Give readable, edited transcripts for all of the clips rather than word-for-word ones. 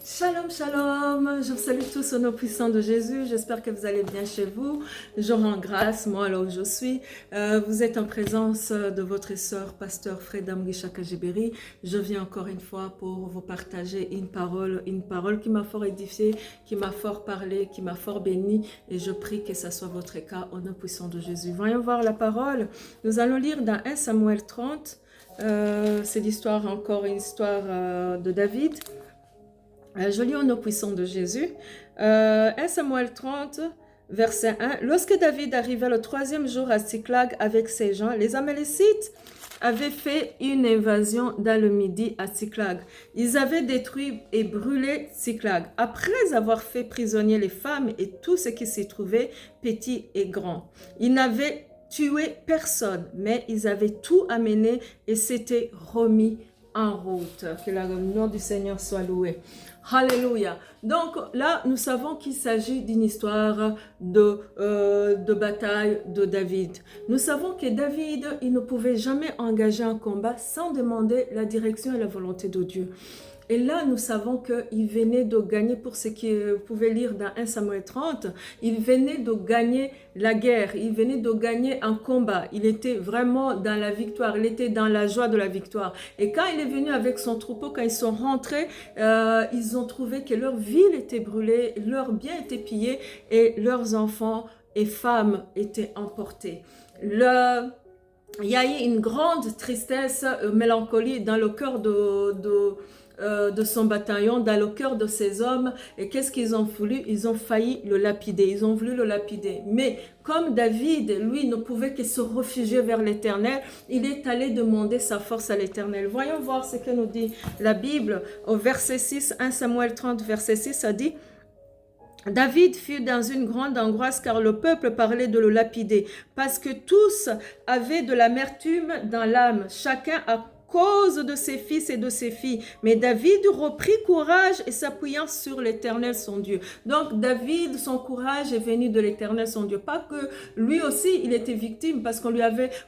Shalom, shalom, je vous salue tous au nom puissant de Jésus, j'espère que vous allez bien chez vous, je rends grâce, moi là où je suis, vous êtes en présence de votre sœur, pasteur Freda Mugisha Kajiberi, je viens encore une fois pour vous partager une parole qui m'a fort édifié, qui m'a fort parlé, qui m'a fort béni, et je prie que ça soit votre cas au nom puissant de Jésus. Voyons voir la parole, nous allons lire dans 1 Samuel 30, c'est l'histoire, encore une histoire de David. Je lis au nom puissant de Jésus. 1 Samuel 30, verset 1. Lorsque David arriva le 3e jour à Tsiklag avec ses gens, les Amalécites avaient fait une invasion dans le midi à Tsiklag. Ils avaient détruit et brûlé Tsiklag. Après avoir fait prisonnier les femmes et tout ce qui s'y trouvait, petits et grands. Ils n'avaient tué personne, mais ils avaient tout amené et s'étaient remis en route. Que le nom du Seigneur soit loué. Alléluia. Donc là, nous savons qu'il s'agit d'une histoire de bataille de David. Nous savons que David, il ne pouvait jamais engager un combat sans demander la direction et la volonté de Dieu. Et là, nous savons qu'il venait de gagner, pour ceux qui pouvaient lire dans 1 Samuel 30, il venait de gagner la guerre, il venait de gagner un combat. Il était vraiment dans la victoire, il était dans la joie de la victoire. Et quand il est venu avec son troupeau, quand ils sont rentrés, ils ont trouvé que leur ville était brûlée, leurs biens étaient pillés et leurs enfants et femmes étaient emportés. Il y a eu une grande tristesse, mélancolie dans le cœur de son bataillon, dans le cœur de ces hommes. Et qu'est-ce qu'ils ont voulu? Ils ont failli le lapider, ils ont voulu le lapider. Mais comme David, lui, ne pouvait que se réfugier vers l'Éternel, il est allé demander sa force à l'Éternel. Voyons voir ce que nous dit la Bible au verset 6, 1 Samuel 30, verset 6, ça dit: David fut dans une grande angoisse car le peuple parlait de le lapider, parce que tous avaient de l'amertume dans l'âme, chacun à cause de ses fils et de ses filles. Mais David reprit courage et s'appuyant sur l'Éternel son Dieu. Donc David, son courage est venu de l'Éternel son Dieu. Pas que lui aussi, il était victime parce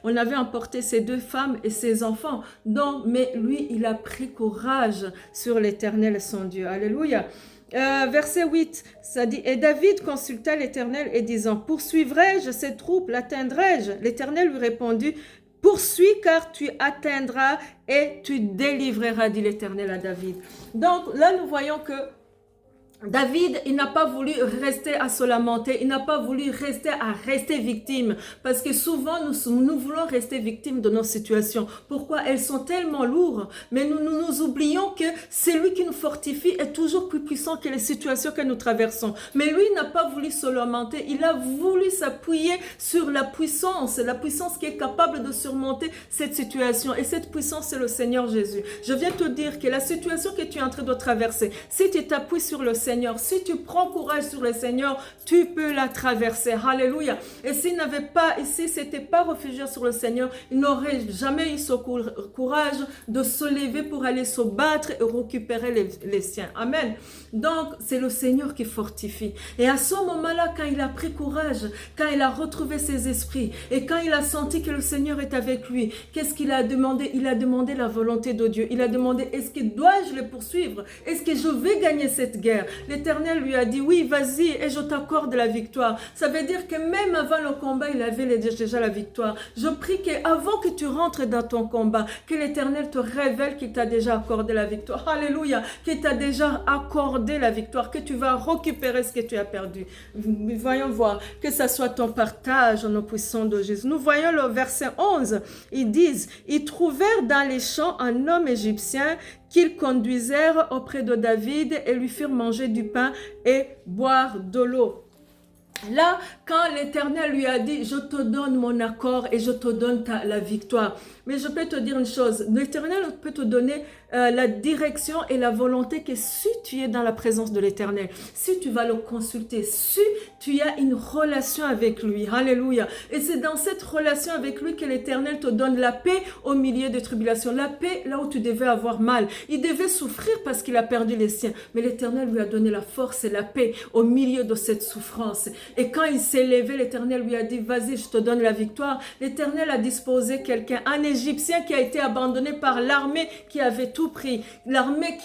on avait emporté ses 2 femmes et ses enfants. Donc, mais lui, il a pris courage sur l'Éternel son Dieu. Alléluia. Verset 8, ça dit: Et David consulta l'Éternel et disant: Poursuivrai-je ces troupes, l'atteindrai-je? L'Éternel lui répondit: Poursuis, car tu atteindras et tu délivreras, dit l'Éternel à David. Donc là, nous voyons que David, il n'a pas voulu rester à se lamenter, il n'a pas voulu rester victime, parce que souvent nous voulons rester victimes de nos situations. Pourquoi? Elles sont tellement lourdes, mais nous oublions que c'est lui qui nous fortifie est toujours plus puissant que les situations que nous traversons. Mais lui n'a pas voulu se lamenter, il a voulu s'appuyer sur la puissance qui est capable de surmonter cette situation. Et cette puissance, c'est le Seigneur Jésus. Je viens te dire que la situation que tu es en train de traverser, si tu t'appuies sur le Seigneur, si tu prends courage sur le Seigneur, tu peux la traverser. Alléluia. Et s'il s'était pas réfugié sur le Seigneur, il n'aurait jamais eu ce courage de se lever pour aller se battre et récupérer les siens. Amen. Donc, c'est le Seigneur qui fortifie. Et à ce moment-là, quand il a pris courage, quand il a retrouvé ses esprits, et quand il a senti que le Seigneur est avec lui, qu'est-ce qu'il a demandé? Il a demandé la volonté de Dieu. Il a demandé: est-ce que dois-je le poursuivre? Est-ce que je vais gagner cette guerre? L'Éternel lui a dit: oui, vas-y, et je t'accorde la victoire. Ça veut dire que même avant le combat, il avait déjà la victoire. Je prie qu'avant que tu rentres dans ton combat, que l'Éternel te révèle qu'il t'a déjà accordé la victoire. Alléluia, qu'il t'a déjà accordé la victoire, que tu vas récupérer ce que tu as perdu. Voyons voir, que ça soit ton partage au nom puissant de Jésus. Nous voyons le verset 11, ils disent: ils trouvèrent dans les champs un homme égyptien qu'ils conduisèrent auprès de David et lui firent manger du pain et boire de l'eau. Là, quand l'Éternel lui a dit: je te donne mon accord et je te donne la victoire. Mais je peux te dire une chose, l'Éternel peut te donner la direction et la volonté que si tu es dans la présence de l'Éternel, si tu vas le consulter, si tu as une relation avec lui, alléluia. Et c'est dans cette relation avec lui que l'Éternel te donne la paix au milieu des tribulations, la paix là où tu devais avoir mal. Il devait souffrir parce qu'il a perdu les siens, mais l'Éternel lui a donné la force et la paix au milieu de cette souffrance. Et quand il s'est levé, l'Éternel lui a dit: vas-y, je te donne la victoire. L'Éternel a disposé quelqu'un, un Égyptien qui a été abandonné par l'armée qui avait tout pris, l'armée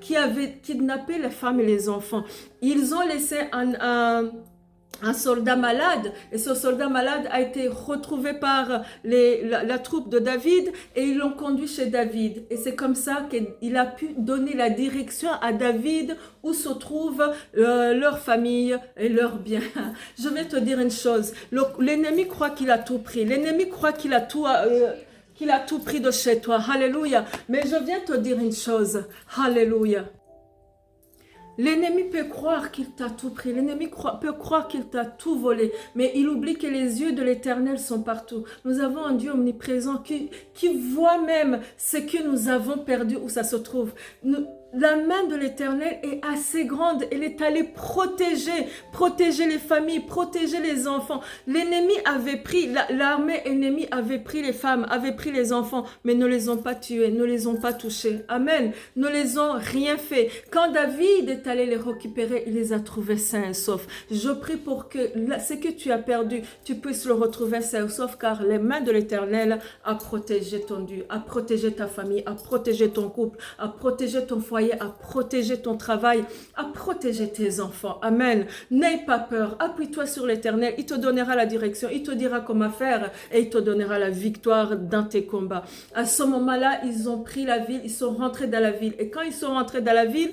qui avait kidnappé les femmes et les enfants. Ils ont laissé un soldat malade, et ce soldat malade a été retrouvé par la troupe de David, et ils l'ont conduit chez David. Et c'est comme ça qu'il a pu donner la direction à David où se trouve leur famille et leurs biens. Je vais te dire une chose, l'ennemi croit qu'il a tout pris, l'ennemi croit qu'il a tout pris de chez toi. Alléluia. Mais je viens te dire une chose. Alléluia. L'ennemi peut croire qu'il t'a tout pris, l'ennemi peut croire qu'il t'a tout volé, mais il oublie que les yeux de l'Éternel sont partout. Nous avons un Dieu omniprésent qui voit même ce que nous avons perdu, où ça se trouve. La main de l'Éternel est assez grande, elle est allée protéger les familles, protéger les enfants. L'ennemi avait pris, l'armée ennemie avait pris les femmes, avait pris les enfants, mais ne les ont pas tués, ne les ont pas touchés. Amen. Ne les ont rien fait. Quand David est allé les récupérer, il les a trouvés sains et saufs. Je prie pour que ce que tu as perdu, tu puisses le retrouver sain et sauf, car les mains de l'Éternel a protégé ton Dieu, a protégé ta famille, a protégé ton couple, a protégé ton foyer, à protéger ton travail, à protéger tes enfants. Amen. N'aie pas peur. Appuie-toi sur l'Éternel. Il te donnera la direction. Il te dira comment faire et il te donnera la victoire dans tes combats. À ce moment-là, ils ont pris la ville. Ils sont rentrés dans la ville. Et quand ils sont rentrés dans la ville,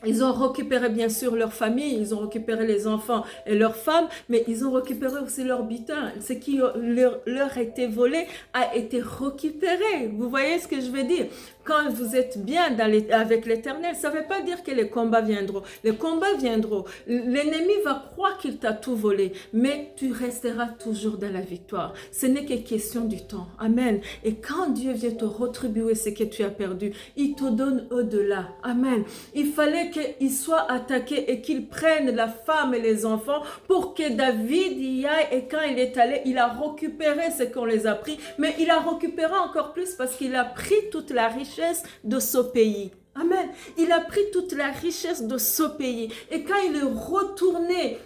ils ont récupéré bien sûr leur famille, ils ont récupéré les enfants et leurs femmes, mais ils ont récupéré aussi leur butin. Ce qui leur a été volé a été récupéré. Vous voyez ce que je veux dire? Quand vous êtes bien avec l'Éternel, ça ne veut pas dire que les combats viendront. Les combats viendront. L'ennemi va croire qu'il t'a tout volé, mais tu resteras toujours dans la victoire. Ce n'est que question du temps. Amen. Et quand Dieu vient te retribuer ce que tu as perdu, il te donne au-delà. Amen. Il fallait qu'il soit attaqué et qu'il prenne la femme et les enfants pour que David y aille. Et quand il est allé, il a récupéré ce qu'on les a pris, mais il a récupéré encore plus parce qu'il a pris toute la richesse de ce pays. Amen. Il a pris toute la richesse de ce pays. Et quand il est retourné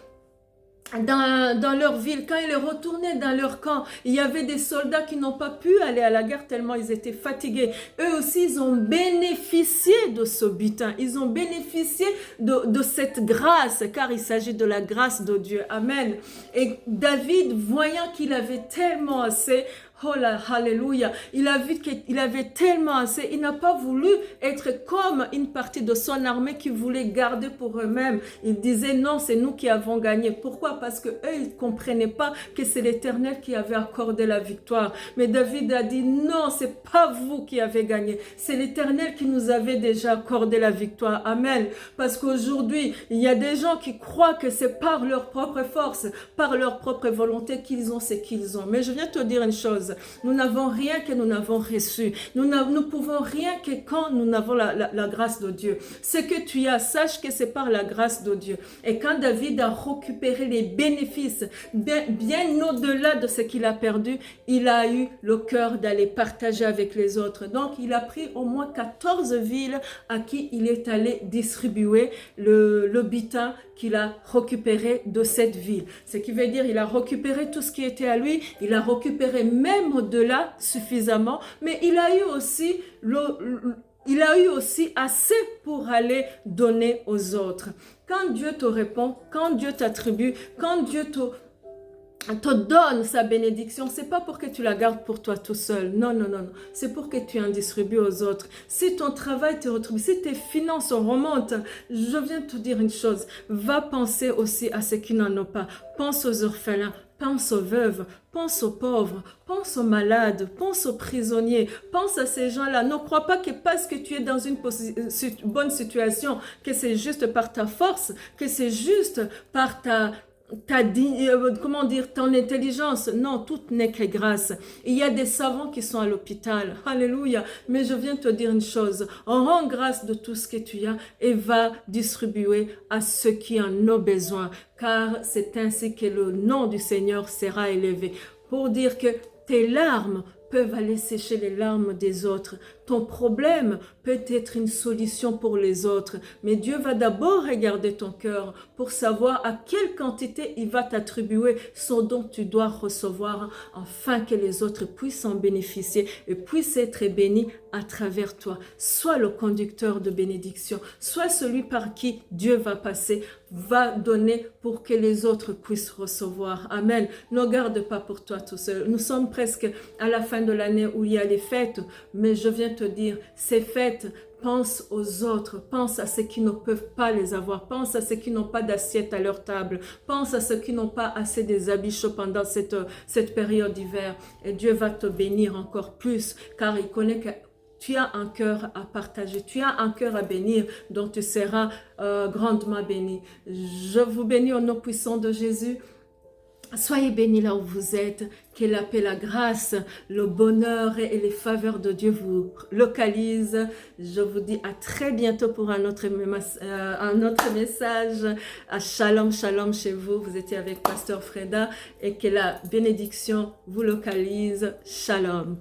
dans leur ville, quand il est retourné dans leur camp, il y avait des soldats qui n'ont pas pu aller à la guerre tellement ils étaient fatigués. Eux aussi, ils ont bénéficié de ce butin. Ils ont bénéficié de cette grâce, car il s'agit de la grâce de Dieu. Amen. Et David, voyant qu'il avait tellement assez, oh là, alléluia, il a vu qu'il avait tellement assez, il n'a pas voulu être comme une partie de son armée qui voulait garder pour eux-mêmes. Il disait non, c'est nous qui avons gagné. Pourquoi? Parce que eux, ils ne comprenaient pas que c'est l'Éternel qui avait accordé la victoire. Mais David a dit non, c'est pas vous qui avez gagné, c'est l'Éternel qui nous avait déjà accordé la victoire. Amen. Parce qu'aujourd'hui, il y a des gens qui croient que c'est par leur propre force, par leur propre volonté qu'ils ont ce qu'ils ont. Mais je viens te dire une chose. Nous n'avons rien que nous n'avons reçu. Nous ne pouvons rien que quand nous avons la grâce de Dieu. Ce que tu as, sache que c'est par la grâce de Dieu. Et quand David a récupéré les bénéfices, bien au-delà de ce qu'il a perdu, il a eu le cœur d'aller partager avec les autres. Donc, il a pris au moins 14 villes à qui il est allé distribuer le butin qu'il a récupéré de cette ville. Ce qui veut dire il a récupéré tout ce qui était à lui, il a récupéré même au-delà suffisamment, mais il a eu aussi assez pour aller donner aux autres. Quand Dieu te répond, quand Dieu t'attribue, quand Dieu te donne sa bénédiction, c'est pas pour que tu la gardes pour toi tout seul. Non, non, non, non. C'est pour que tu en distribues aux autres. Si ton travail te retrouve, si tes finances remontent, je viens te dire une chose. Va penser aussi à ceux qui n'en ont pas. Pense aux orphelins. Pense aux veuves, pense aux pauvres, pense aux malades, pense aux prisonniers, pense à ces gens-là. Ne crois pas que parce que tu es dans une bonne situation, que c'est juste par ta force, que c'est juste par ton intelligence. Non, tout n'est que grâce. Il y a des savants qui sont à l'hôpital. Alléluia. Mais je viens te dire une chose. Rends grâce de tout ce que tu as et va distribuer à ceux qui en ont besoin. Car c'est ainsi que le nom du Seigneur sera élevé. Pour dire que tes larmes peuvent aller sécher les larmes des autres. ton problème peut être une solution pour les autres. Mais Dieu va d'abord regarder ton cœur pour savoir à quelle quantité il va t'attribuer ce dont tu dois recevoir afin que les autres puissent en bénéficier et puissent être bénis à travers toi. Sois le conducteur de bénédiction, sois celui par qui Dieu va passer, va donner pour que les autres puissent recevoir. Amen. Ne garde pas pour toi tout seul. Nous sommes presque à la fin de l'année où il y a les fêtes, mais je viens te dire, ces fêtes, pense aux autres, pense à ceux qui ne peuvent pas les avoir, pense à ceux qui n'ont pas d'assiette à leur table, pense à ceux qui n'ont pas assez des habits chauds pendant cette période d'hiver. Et Dieu va te bénir encore plus, car il connaît que tu as un cœur à partager, tu as un cœur à bénir, dont tu seras grandement béni. Je vous bénis au nom puissant de Jésus. Soyez bénis là où vous êtes, que la paix, la grâce, le bonheur et les faveurs de Dieu vous localisent. Je vous dis à très bientôt pour un autre message. À Shalom, Shalom chez vous. Vous étiez avec Pasteur Freda et que la bénédiction vous localise. Shalom.